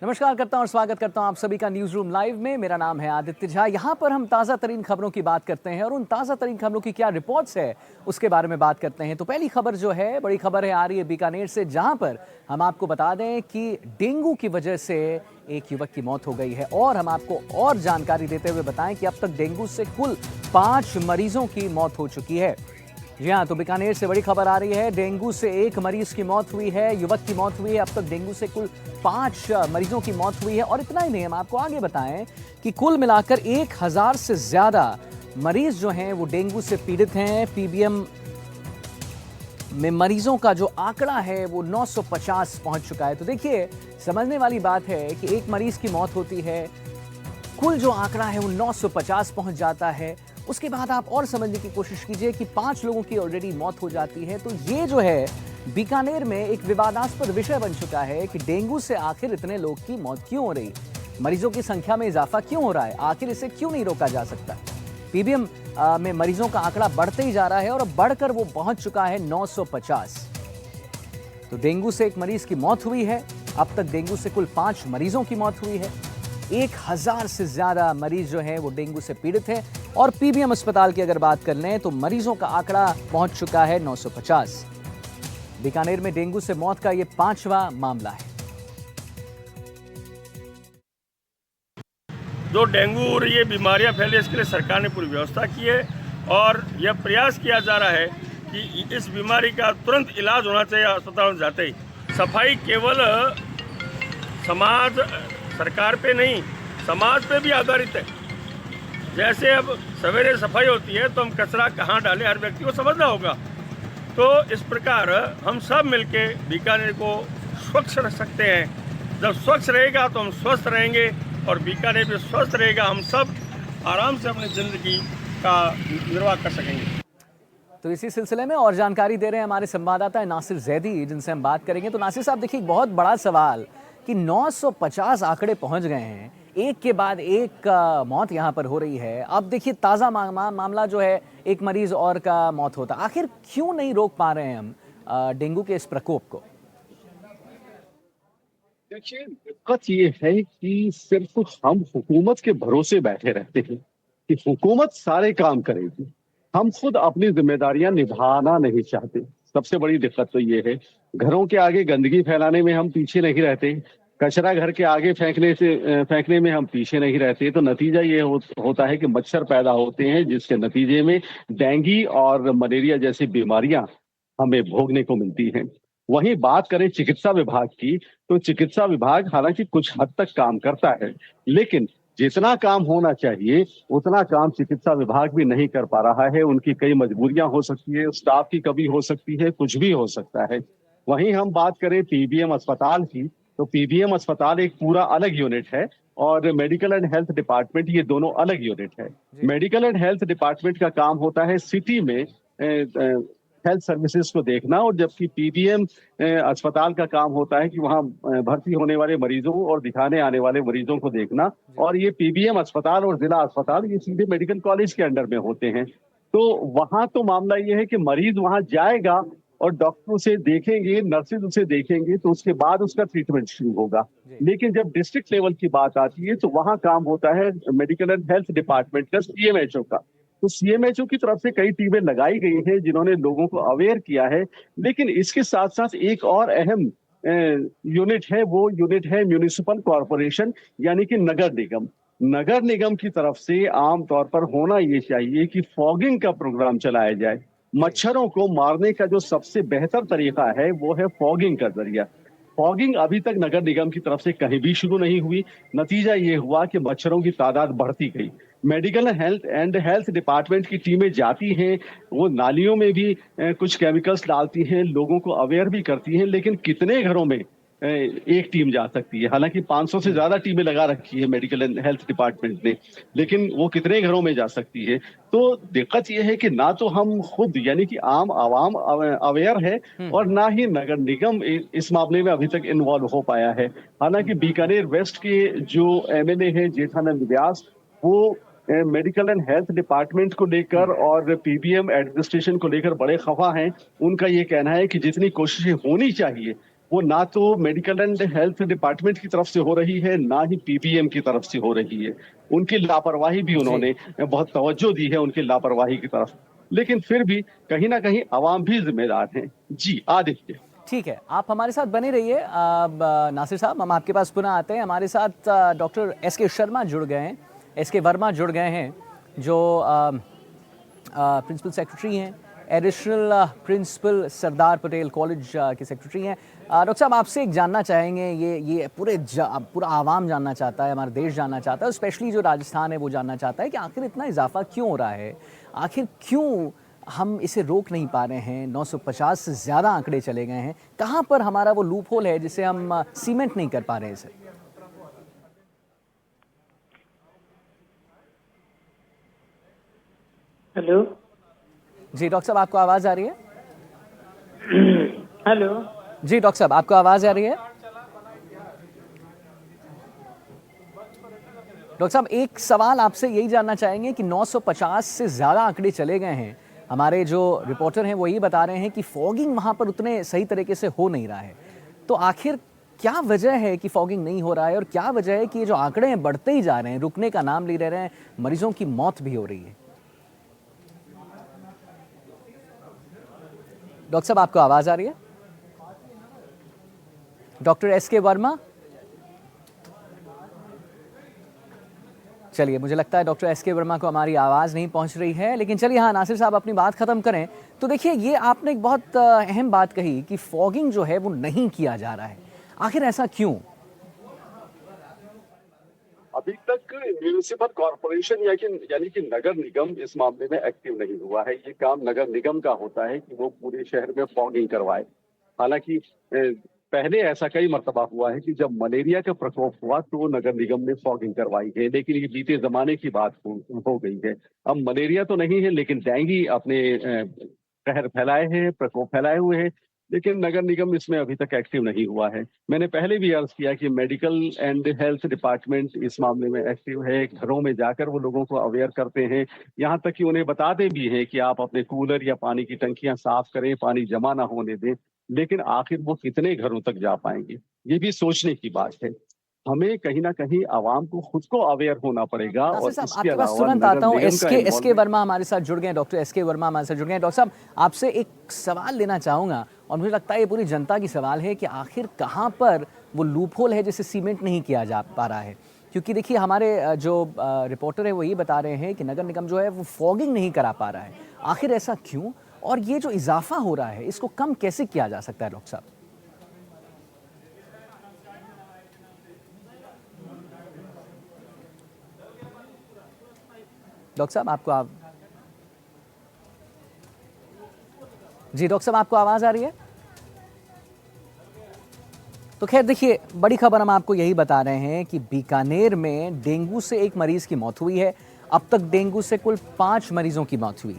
नमस्कार करता हूं और स्वागत करता हूं आप सभी का न्यूज रूम लाइव में। मेरा नाम है आदित्य झा। यहां पर हम ताज़ा तरीन खबरों की बात करते हैं और उन ताज़ा तरीन खबरों की क्या रिपोर्ट्स है उसके बारे में बात करते हैं। तो पहली खबर जो है, बड़ी खबर है, आ रही है बीकानेर से, जहां पर हम आपको बता दें कि डेंगू की वजह से एक युवक की मौत हो गई है। और हम आपको और जानकारी देते हुए बताएं कि अब तक डेंगू से कुल 5 मरीजों की मौत हो चुकी है। जी हाँ, तो बीकानेर से बड़ी खबर आ रही है। डेंगू से एक मरीज की मौत हुई है, युवक की मौत हुई है। अब तक डेंगू से कुल 5 मरीजों की मौत हुई है। और इतना ही नहीं, हम आपको आगे बताएं कि कुल मिलाकर 1000 से ज्यादा मरीज जो हैं वो डेंगू से पीड़ित हैं। पीबीएम में मरीजों का जो आंकड़ा है वो 950 पहुंच चुका है। तो देखिए, समझने वाली बात है कि एक मरीज की मौत होती है, कुल जो आंकड़ा है वो 950 पहुंच जाता है। उसके बाद आप और समझने की कोशिश कीजिए कि 5 लोगों की ऑलरेडी मौत हो जाती है। तो ये जो है बीकानेर में एक विवादास्पद विषय बन चुका है कि डेंगू से आखिर इतने लोग की मौत क्यों हो रही, मरीजों की संख्या में इजाफा क्यों हो रहा है, आखिर इसे क्यों नहीं रोका जा सकता। पीबीएम में मरीजों का आंकड़ा बढ़ते ही जा रहा है और अब बढ़कर वो पहुंच चुका है 950। तो डेंगू से एक मरीज की मौत हुई है। अब तक डेंगू से कुल 5 मरीजों की मौत हुई है। 1000 से ज्यादा मरीज जो हैं वो डेंगू से पीड़ित हैं। और पीबीएम अस्पताल की अगर बात कर लें तो मरीजों का आंकड़ा पहुंच चुका है 950। बीकानेर में डेंगू से मौत का यह 5वां मामला है। जो डेंगू और ये बीमारियां फैली, इसके लिए सरकार ने पूरी व्यवस्था की है और यह प्रयास किया जा रहा है कि इस बीमारी का तुरंत इलाज होना चाहिए। अस्पताल में जाते ही सफाई केवल समाज, सरकार पे नहीं, समाज पे भी आधारित है। जैसे अब सवेरे सफाई होती है तो हम कचरा कहाँ डालें, हर व्यक्ति को समझना होगा। तो इस प्रकार हम सब मिलके बीकानेर को स्वच्छ रख सकते हैं। जब स्वच्छ रहेगा तो हम स्वस्थ रहेंगे और बीकानेर भी स्वस्थ रहेगा। हम सब आराम से अपनी जिंदगी का निर्वाह कर सकेंगे। तो इसी सिलसिले में और जानकारी दे रहे हैं हमारे संवाददाता नासिर जैदी, जिनसे हम बात करेंगे। तो नासिर साहब, देखिए, एक बहुत बड़ा सवाल कि 950 आंकड़े पहुंच गए हैं, एक के बाद एक मौत यहां पर हो रही है। अब देखिए, ताज़ा मामला जो है, एक मरीज और का मौत होता, आखिर क्यों नहीं रोक पा रहे हैं हम डेंगू के इस प्रकोप को? देखिए, दिक्कत ये है कि सिर्फ हम हुकूमत के भरोसे बैठे रहते हैं कि हुकूमत सारे काम करेगी। हम खुद अपनी जिम्मेदारियां निभाना नहीं चाहते। सबसे बड़ी दिक्कत तो ये है। घरों के आगे गंदगी फैलाने में हम पीछे नहीं रहते। कचरा घर के आगे फेंकने में हम पीछे नहीं रहते। तो नतीजा ये होता है कि मच्छर पैदा होते हैं, जिसके नतीजे में डेंगू और मलेरिया जैसी बीमारियां हमें भोगने को मिलती हैं। वहीं बात करें चिकित्सा विभाग की, तो चिकित्सा विभाग हालांकि कुछ हद तक काम करता है, लेकिन जितना काम होना चाहिए उतना काम चिकित्सा विभाग भी नहीं कर पा रहा है। उनकी कई मजबूरियां हो सकती है, स्टाफ की कमी हो सकती है, कुछ भी हो सकता है। वहीं हम बात करें पीबीएम अस्पताल की, तो पीबीएम अस्पताल एक पूरा अलग यूनिट है और मेडिकल एंड हेल्थ डिपार्टमेंट, ये दोनों अलग यूनिट है। मेडिकल एंड हेल्थ डिपार्टमेंट का काम होता है सिटी में हेल्थ सर्विसेज को देखना, और जबकि पीबीएम अस्पताल का काम होता है कि वहाँ भर्ती होने वाले मरीजों और दिखाने आने वाले मरीजों को देखना। और ये पीबीएम अस्पताल और जिला अस्पताल ये सीधे मेडिकल कॉलेज के अंडर में होते हैं। तो वहां तो मामला ये है कि मरीज वहां जाएगा और डॉक्टर उसे देखेंगे, नर्सेज उसे देखेंगे, तो उसके बाद उसका ट्रीटमेंट शुरू होगा। लेकिन जब डिस्ट्रिक्ट लेवल की बात आती है तो वहां काम होता है मेडिकल एंड हेल्थ डिपार्टमेंट का, सीएमएचओ का। तो सीएमएचओ की तरफ से कई टीमें लगाई गई हैं जिन्होंने लोगों को अवेयर किया है। लेकिन इसके साथ साथ एक और अहम यूनिट है, वो यूनिट है म्युनिसिपल कॉरपोरेशन, यानी कि नगर निगम। नगर निगम की तरफ से आमतौर पर होना ये चाहिए कि फॉगिंग का प्रोग्राम चलाया जाए। मच्छरों को मारने का जो सबसे बेहतर तरीका है वो है फॉगिंग का जरिया। फॉगिंग अभी तक नगर निगम की तरफ से कहीं भी शुरू नहीं हुई। नतीजा ये हुआ कि मच्छरों की तादाद बढ़ती गई। मेडिकल हेल्थ डिपार्टमेंट की टीमें जाती हैं, वो नालियों में भी कुछ केमिकल्स डालती हैं, लोगों को अवेयर भी करती हैं, लेकिन कितने घरों में एक टीम जा सकती है? हालांकि 500 से ज्यादा टीमें लगा रखी है मेडिकल एंड हेल्थ डिपार्टमेंट ने, लेकिन वो कितने घरों में जा सकती है? तो दिक्कत ये है कि ना तो हम खुद यानी कि आम आवाम अवेयर है, और ना ही नगर निगम इस मामले में अभी तक इन्वॉल्व हो पाया है। हालांकि बीकानेर वेस्ट के जो एमएलए हैं जेठानंद व्यास, वो मेडिकल एंड हेल्थ डिपार्टमेंट को लेकर और पीबीएम एडमिनिस्ट्रेशन को लेकर बड़े खफा हैं। उनका ये कहना है कि जितनी कोशिशें होनी चाहिए वो ना तो मेडिकल एंड हेल्थ डिपार्टमेंट की तरफ से हो रही है, ना ही पीबीएम की तरफ से हो रही है। उनकी लापरवाही भी जी उन्होंने बहुत तवज्जो दी है उनकी लापरवाही की तरफ। लेकिन फिर भी कहीं ना कहीं अवाम भी जिम्मेदार हैं। जी आदित्य। ठीक है, आप हमारे साथ बने रहिए। नासिर साहब, हम आपके पास पुनः आते हैं। हमारे साथ डॉक्टर एस.के. शर्मा जुड़ गए हैं, एस.के. वर्मा जुड़ गए हैं, जो प्रिंसिपल सेक्रेटरी हैं, additional principal Sardar Patel college के सेक्रेटरी हैं। डॉक्टर साहब, आपसे एक जानना चाहेंगे, ये पूरा आवाम जानना चाहता है, हमारा देश जानना चाहता है, स्पेशली जो राजस्थान है वो जानना चाहता है कि आखिर इतना इजाफा क्यों हो रहा है, आखिर क्यों हम इसे रोक नहीं पा रहे हैं। 950 से ज़्यादा आंकड़े चले गए हैं, कहाँ पर हमारा वो लूप होल है जिसे हम सीमेंट नहीं कर पा रहे हैं इसे। हेलो जी डॉक्टर साहब, आपको आवाज़ आ रही है? हेलो जी डॉक्टर साहब, आपको आवाज़ आ रही है? डॉक्टर साहब, एक सवाल आपसे यही जानना चाहेंगे कि 950 से ज़्यादा आंकड़े चले गए हैं। हमारे जो रिपोर्टर हैं वो यही बता रहे हैं कि फॉगिंग वहाँ पर उतने सही तरीके से हो नहीं रहा है। तो आखिर क्या वजह है कि फॉगिंग नहीं हो रहा है, और क्या वजह है कि ये जो आंकड़े हैं बढ़ते ही जा रहे हैं, रुकने का नाम ले रहे हैं, मरीजों की मौत भी हो रही है? डॉक्टर साहब, आपको आवाज़ आ रही है? Doctor S K. वर्मा? चलिए, मुझे लगता है डॉक्टर एस.के. वर्मा को हमारी आवाज़ नहीं पहुंच रही है, लेकिन चलिए, हाँ नासिर साहब अपनी बात ख़त्म करें। तो देखिए, ये आपने एक बहुत अहम बात कही कि फॉगिंग जो है वो नहीं किया जा रहा है। आखिर ऐसा क्यों? अभी तक म्यूनिसिपल कॉरपोरेशन यानी कि नगर निगम इस मामले में एक्टिव नहीं हुआ है। ये काम नगर निगम का होता है कि वो पूरे शहर में फॉगिंग करवाए। हालांकि पहले ऐसा कई मर्तबा हुआ है कि जब मलेरिया का प्रकोप हुआ तो नगर निगम ने फॉगिंग करवाई है, लेकिन ये बीते जमाने की बात हो गई है। अब मलेरिया तो नहीं है, लेकिन डेंगू अपने कहर फैलाए हैं, प्रकोप फैलाए हुए हैं, लेकिन नगर निगम इसमें अभी तक एक्टिव नहीं हुआ है। मैंने पहले भी अर्ज किया कि मेडिकल एंड हेल्थ डिपार्टमेंट इस मामले में एक्टिव है, घरों में जाकर वो लोगों को अवेयर करते हैं, यहाँ तक कि उन्हें बताते भी हैं कि आप अपने कूलर या पानी की टंकियां साफ करें, पानी जमा ना होने दें। लेकिन आखिर वो कितने घरों तक जा पाएंगे, ये भी सोचने की बात है। हमें कहीं ना कहीं आवाम को खुद को अवेयर होना पड़ेगा। नासिर और साहब, इसके आपके पास अलावा तुरंत नगर आता हूँ। निगम का एस.के. इन्वॉल्वमेंट। वर्मा हमारे साथ जुड़ गए हैं, डॉक्टर एस.के. वर्मा हमारे साथ जुड़ गए हैं। डॉक्टर साहब, आपसे एक सवाल लेना चाहूँगा, और मुझे लगता है ये पूरी जनता की सवाल है कि आखिर कहाँ पर वो लूप होल है जिसे सीमेंट नहीं किया जा पा रहा है। क्योंकि देखिए, हमारे जो रिपोर्टर है वो ये बता रहे हैं कि नगर निगम जो है वो फॉगिंग नहीं करा पा रहा है। आखिर ऐसा क्यों, और ये जो इजाफा हो रहा है इसको कम कैसे किया जा सकता है? डॉक्टर साहब, डॉक्टर साहब आपको जी डॉक्टर साहब, आपको आवाज़ आ रही है? तो खैर देखिए, बड़ी खबर हम आपको यही बता रहे हैं कि बीकानेर में डेंगू से एक मरीज की मौत हुई है। अब तक डेंगू से कुल 5 मरीजों की मौत हुई।